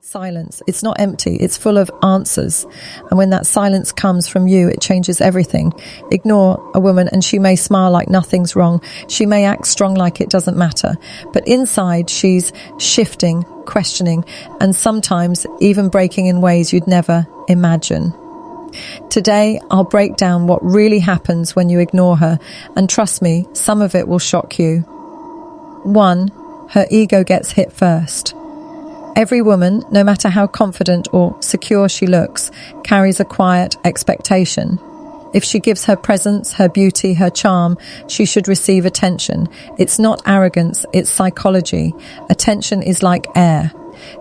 Silence. It's not empty. It's full of answers. And when that silence comes from you, it changes everything. Ignore a woman and she may smile like nothing's wrong. She may act strong like it doesn't matter. But inside, she's shifting, questioning, and sometimes even breaking in ways you'd never imagine. Today, I'll break down what really happens when you ignore her. And trust me, some of it will shock you. 1. Her ego gets hit first. Every woman, no matter how confident or secure she looks, carries a quiet expectation. If she gives her presence, her beauty, her charm, she should receive attention. It's not arrogance, it's psychology. Attention is like air.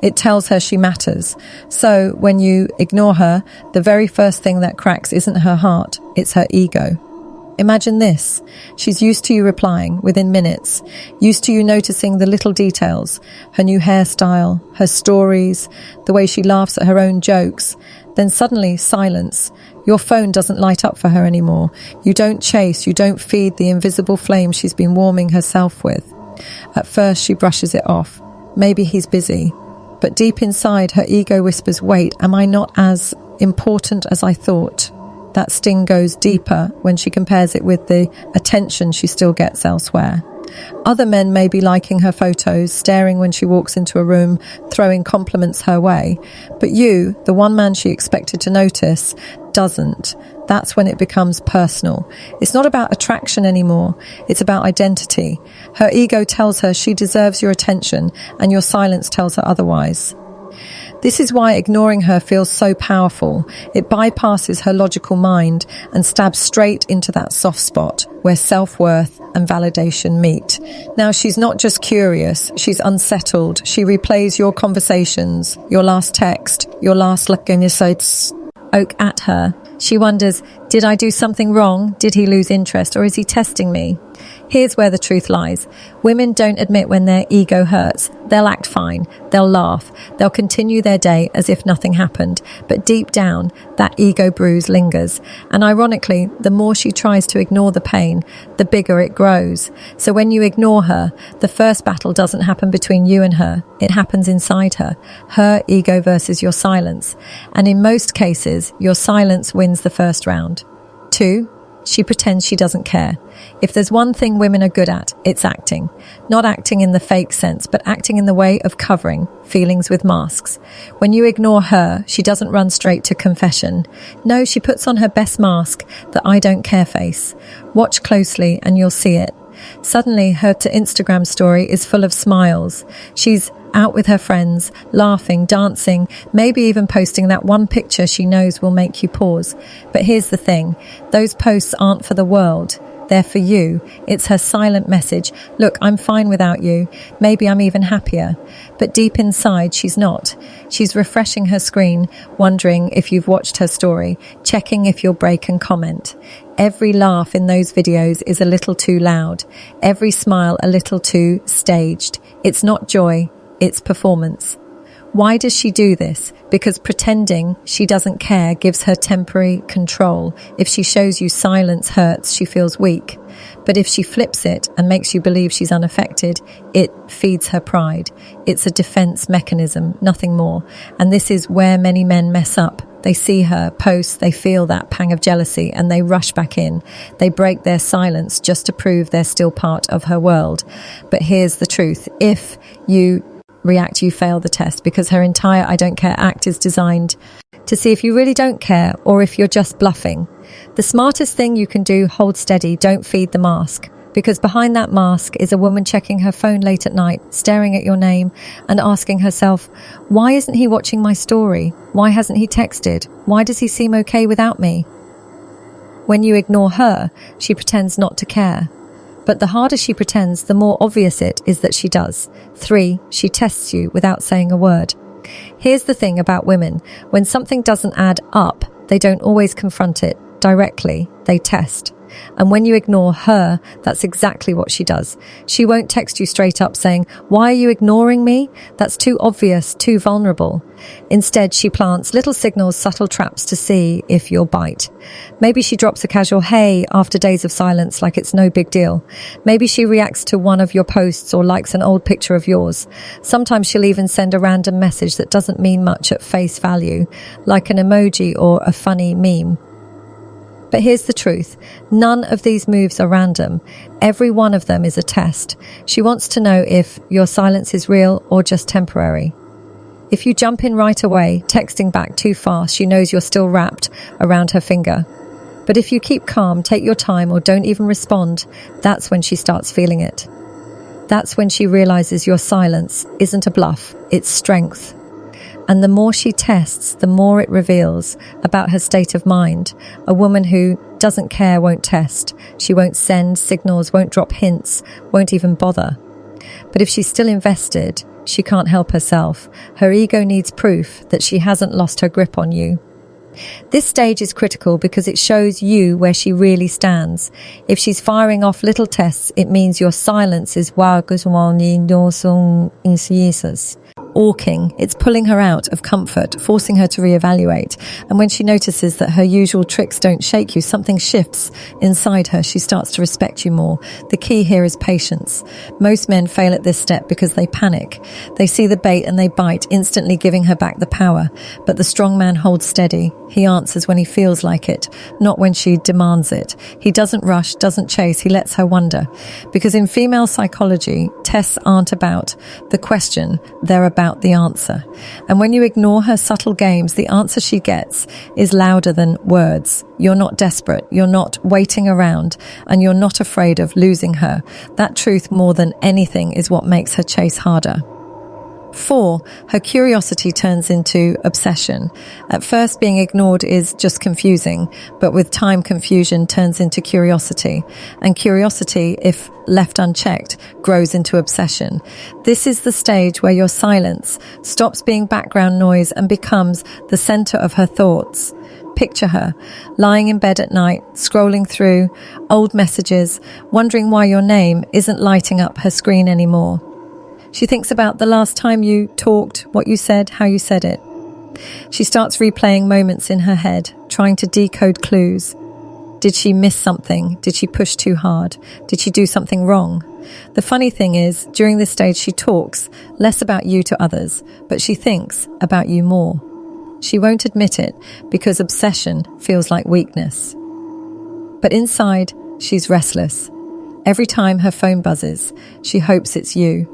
It tells her she matters. So when you ignore her, the very first thing that cracks isn't her heart, it's her ego. Imagine this. She's used to you replying within minutes, used to you noticing the little details, her new hairstyle, her stories, the way she laughs at her own jokes. Then suddenly, silence. Your phone doesn't light up for her anymore. You don't chase, you don't feed the invisible flame she's been warming herself with. At first, she brushes it off. Maybe he's busy. But deep inside, her ego whispers, wait, am I not as important as I thought? That sting goes deeper when she compares it with the attention she still gets elsewhere. Other men may be liking her photos, staring when she walks into a room, throwing compliments her way. But you, the one man she expected to notice, doesn't. That's when it becomes personal. It's not about attraction anymore. It's about identity. Her ego tells her she deserves your attention, and your silence tells her otherwise. This is why ignoring her feels so powerful. It bypasses her logical mind and stabs straight into that soft spot where self-worth and validation meet. Now, she's not just curious, she's unsettled. She replays your conversations, your last text, your last look in your sights at her. She wonders, did I do something wrong? Did he lose interest, or is he testing me? Here's where the truth lies. Women don't admit when their ego hurts. They'll act fine. They'll laugh. They'll continue their day as if nothing happened. But deep down, that ego bruise lingers. And ironically, the more she tries to ignore the pain, the bigger it grows. So when you ignore her, the first battle doesn't happen between you and her. It happens inside her. Her ego versus your silence. And in most cases, your silence wins the first round. 2. She pretends she doesn't care. If there's one thing women are good at, it's acting. Not acting in the fake sense, but acting in the way of covering feelings with masks. When you ignore her, she doesn't run straight to confession. No, she puts on her best mask, the I don't care face. Watch closely and you'll see it. Suddenly, her Instagram story is full of smiles. She's out with her friends, laughing, dancing, maybe even posting that one picture she knows will make you pause. But here's the thing, those posts aren't for the world. They're for you. It's her silent message. Look, I'm fine without you. Maybe I'm even happier. But deep inside, she's not. She's refreshing her screen, wondering if you've watched her story, checking if you'll break and comment. Every laugh in those videos is a little too loud. Every smile a little too staged. It's not joy. It's performance. Why does she do this? Because pretending she doesn't care gives her temporary control. If she shows you silence hurts, she feels weak. But if she flips it and makes you believe she's unaffected, it feeds her pride. It's a defense mechanism, nothing more. And this is where many men mess up. They see her post, they feel that pang of jealousy, and they rush back in. They break their silence just to prove they're still part of her world. But here's the truth. If you react, you fail the test, because her entire I don't care act is designed to see if you really don't care or if you're just bluffing. The smartest thing you can do, hold steady, don't feed the mask. Because behind that mask is a woman checking her phone late at night, staring at your name and asking herself, why isn't he watching my story? Why hasn't he texted? Why does he seem okay without me? When you ignore her, she pretends not to care. But the harder she pretends, the more obvious it is that she does. 3, she tests you without saying a word. Here's the thing about women. When something doesn't add up, they don't always confront it directly. They test. And when you ignore her, that's exactly what she does. She won't text you straight up saying, "Why are you ignoring me?" That's too obvious, too vulnerable. Instead, she plants little signals, subtle traps to see if you'll bite. Maybe she drops a casual "hey" after days of silence like it's no big deal. Maybe she reacts to one of your posts or likes an old picture of yours. Sometimes she'll even send a random message that doesn't mean much at face value, like an emoji or a funny meme. But here's the truth. None of these moves are random. Every one of them is a test. She wants to know if your silence is real or just temporary. If you jump in right away, texting back too fast, she knows you're still wrapped around her finger. But if you keep calm, take your time, or don't even respond, that's when she starts feeling it. That's when she realizes your silence isn't a bluff, it's strength. And the more she tests, the more it reveals about her state of mind. A woman who doesn't care won't test. She won't send signals, won't drop hints, won't even bother. But if she's still invested, she can't help herself. Her ego needs proof that she hasn't lost her grip on you. This stage is critical because it shows you where she really stands. If she's firing off little tests, it means your silence is awking. It's pulling her out of comfort, forcing her to reevaluate. And when she notices that her usual tricks don't shake you, something shifts inside her. She starts to respect you more. The key here is patience. Most men fail at this step because they panic. They see the bait and they bite, instantly giving her back the power. But the strong man holds steady. He answers when he feels like it, not when she demands it. He doesn't rush, doesn't chase, he lets her wonder. Because in female psychology, tests aren't about the question, they're about the answer. And when you ignore her subtle games, the answer she gets is louder than words. You're not desperate, you're not waiting around, and you're not afraid of losing her. That truth, more than anything, is what makes her chase harder. 4, her curiosity turns into obsession. At first, being ignored is just confusing, but with time, confusion turns into curiosity. And curiosity, if left unchecked, grows into obsession. This is the stage where your silence stops being background noise and becomes the center of her thoughts. Picture her, lying in bed at night, scrolling through old messages, wondering why your name isn't lighting up her screen anymore. She thinks about the last time you talked, what you said, how you said it. She starts replaying moments in her head, trying to decode clues. Did she miss something? Did she push too hard? Did she do something wrong? The funny thing is, during this stage, she talks less about you to others, but she thinks about you more. She won't admit it because obsession feels like weakness. But inside, she's restless. Every time her phone buzzes, she hopes it's you.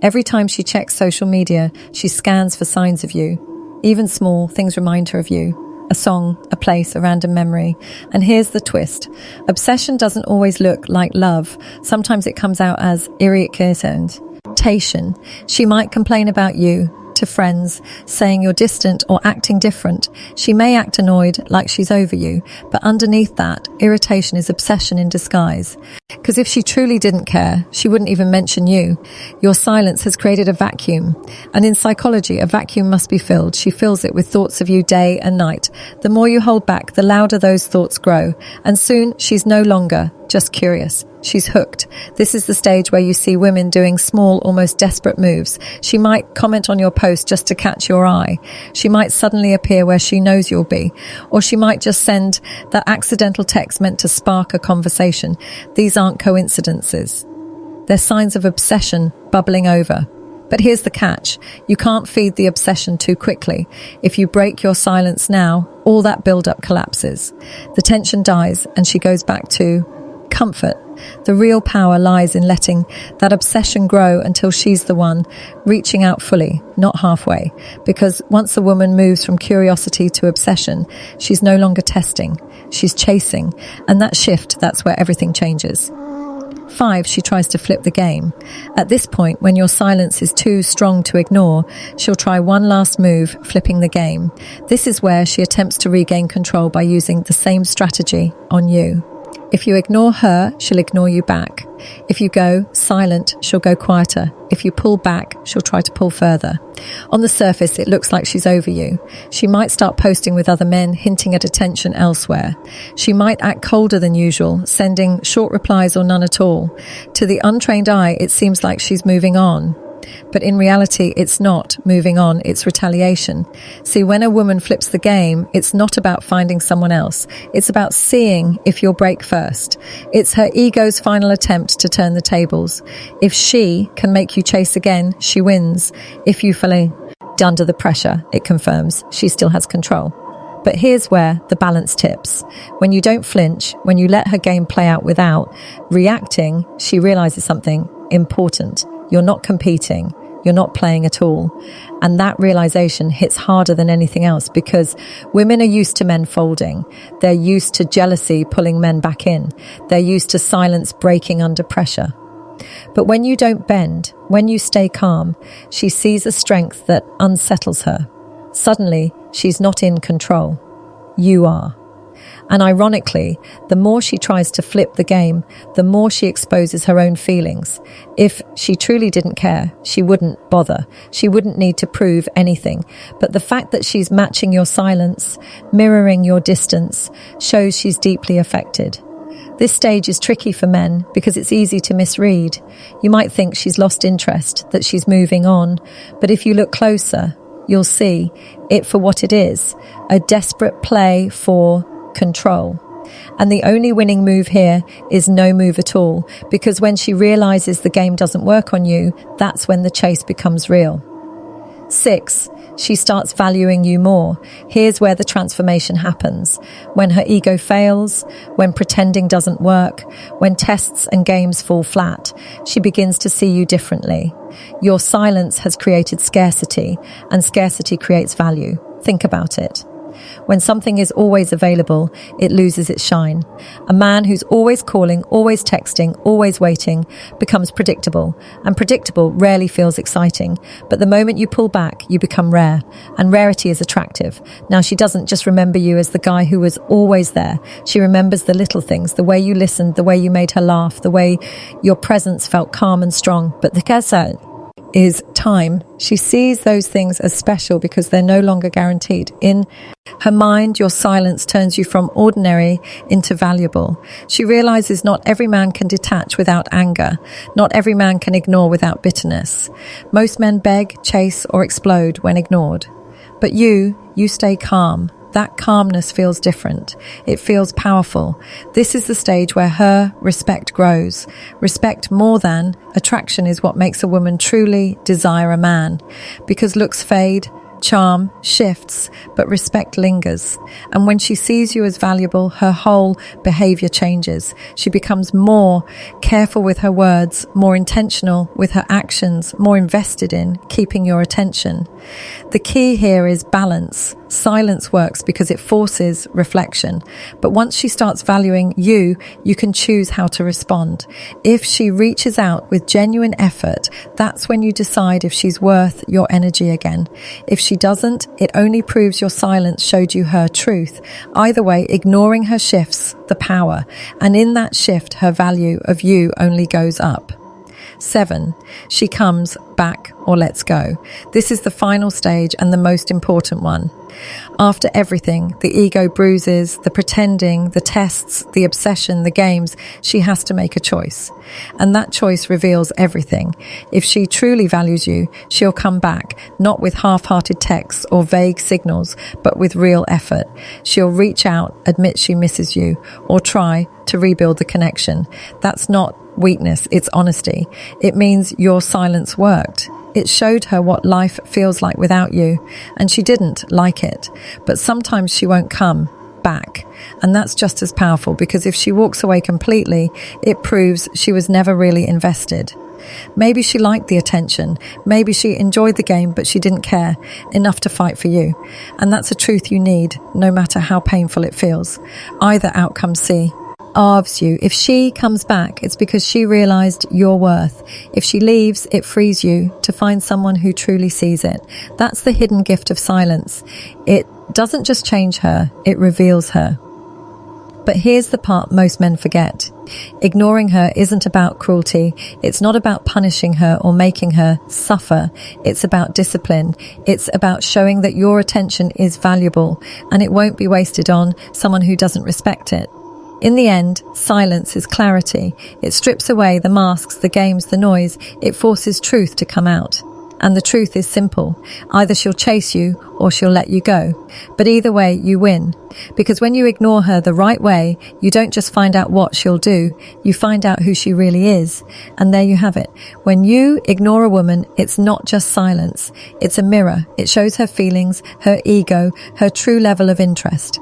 Every time she checks social media, she scans for signs of you. Even small things remind her of you. A song, a place, a random memory. And here's the twist. Obsession doesn't always look like love. Sometimes it comes out as irritation. She might complain about you to friends, saying you're distant or acting different. She may act annoyed, like she's over you, but underneath that, irritation is obsession in disguise. Because if she truly didn't care, she wouldn't even mention you. Your silence has created a vacuum. And in psychology, a vacuum must be filled. She fills it with thoughts of you day and night. The more you hold back, the louder those thoughts grow. And soon, she's no longer just curious. She's hooked. This is the stage where you see women doing small, almost desperate moves. She might comment on your post just to catch your eye. She might suddenly appear where she knows you'll be. Or she might just send that accidental text meant to spark a conversation. These aren't coincidences. They're signs of obsession bubbling over. But here's the catch. You can't feed the obsession too quickly. If you break your silence now, all that build-up collapses. The tension dies and she goes back to comfort. The real power lies in letting that obsession grow until she's the one reaching out fully, not halfway. Because once a woman moves from curiosity to obsession, she's no longer testing, she's chasing. And that shift, that's where everything changes. 5, she tries to flip the game. At this point, when your silence is too strong to ignore, she'll try one last move, flipping the game. This is where she attempts to regain control by using the same strategy on you. If you ignore her, she'll ignore you back. If you go silent, she'll go quieter. If you pull back, she'll try to pull further. On the surface, it looks like she's over you. She might start posting with other men, hinting at attention elsewhere. She might act colder than usual, sending short replies or none at all. To the untrained eye, it seems like she's moving on. But in reality, it's not moving on, it's retaliation. See, when a woman flips the game, it's not about finding someone else. It's about seeing if you'll break first. It's her ego's final attempt to turn the tables. If she can make you chase again, she wins. If you feel under the pressure, it confirms she still has control. But here's where the balance tips. When you don't flinch, when you let her game play out without reacting, she realizes something important. You're not competing. You're not playing at all. And that realization hits harder than anything else because women are used to men folding. They're used to jealousy pulling men back in. They're used to silence breaking under pressure. But when you don't bend, when you stay calm, she sees a strength that unsettles her. Suddenly, she's not in control. You are. And ironically, the more she tries to flip the game, the more she exposes her own feelings. If she truly didn't care, she wouldn't bother. She wouldn't need to prove anything. But the fact that she's matching your silence, mirroring your distance, shows she's deeply affected. This stage is tricky for men because it's easy to misread. You might think she's lost interest, that she's moving on. But if you look closer, you'll see it for what it is, a desperate play for control. And the only winning move here is no move at all, because when she realizes the game doesn't work on you, that's when the chase becomes real. 6. She starts valuing you more. Here's where the transformation happens. When her ego fails, when pretending doesn't work, when tests and games fall flat, she begins to see you differently. Your silence has created scarcity, and scarcity creates value. Think about it. When something is always available, it loses its shine. A man who's always calling, always texting, always waiting becomes predictable, and predictable rarely feels exciting. But the moment you pull back, you become rare, and rarity is attractive. Now, she doesn't just remember you as the guy who was always there. She remembers the little things, the way you listened, the way you made her laugh, the way your presence felt calm and strong. But the kesa is time. She sees those things as special because they're no longer guaranteed. In her mind, your silence turns you from ordinary into valuable. She realizes not every man can detach without anger. Not every man can ignore without bitterness. Most men beg, chase, or explode when ignored. But you stay calm. That calmness feels different. It feels powerful. This is the stage where her respect grows. Respect more than attraction is what makes a woman truly desire a man. Because looks fade, charm shifts, but respect lingers. And when she sees you as valuable, her whole behavior changes. She becomes more careful with her words, more intentional with her actions, more invested in keeping your attention. The key here is balance. Silence works because it forces reflection. But once she starts valuing you, you can choose how to respond. If she reaches out with genuine effort, that's when you decide if she's worth your energy again. If she doesn't, it only proves your silence showed you her truth. Either way, ignoring her shifts the power. And in that shift, her value of you only goes up. 7. She comes back or lets go. This is the final stage and the most important one. After everything, the ego bruises, the pretending, the tests, the obsession, the games, she has to make a choice. And that choice reveals everything. If she truly values you, she'll come back, not with half-hearted texts or vague signals, but with real effort. She'll reach out, admit she misses you, or try to rebuild the connection. That's not weakness, it's honesty. It means your silence worked. It showed her what life feels like without you, and she didn't like it. But sometimes she won't come back, and that's just as powerful, because if she walks away completely, it proves she was never really invested. Maybe she liked the attention, maybe she enjoyed the game, but she didn't care enough to fight for you. And that's a truth you need, no matter how painful it feels. Either outcome serves you. If she comes back, it's because she realized your worth. If she leaves, it frees you to find someone who truly sees it. That's the hidden gift of silence. It doesn't just change her, it reveals her. But here's the part most men forget. Ignoring her isn't about cruelty. It's not about punishing her or making her suffer. It's about discipline. It's about showing that your attention is valuable and it won't be wasted on someone who doesn't respect it. In the end, silence is clarity. It strips away the masks, the games, the noise. It forces truth to come out. And the truth is simple. Either she'll chase you or she'll let you go. But either way, you win. Because when you ignore her the right way, you don't just find out what she'll do, you find out who she really is. And there you have it. When you ignore a woman, it's not just silence. It's a mirror. It shows her feelings, her ego, her true level of interest.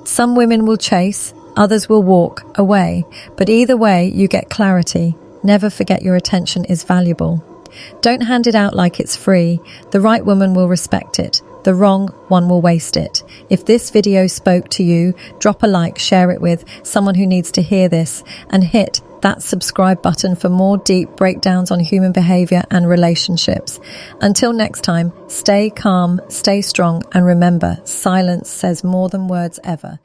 Some women will chase, others will walk away. But either way, you get clarity. Never forget your attention is valuable. Don't hand it out like it's free. The right woman will respect it. The wrong one will waste it. If this video spoke to you, drop a like, share it with someone who needs to hear this, and hit that subscribe button for more deep breakdowns on human behavior and relationships. Until next time, stay calm, stay strong, and remember, silence says more than words ever.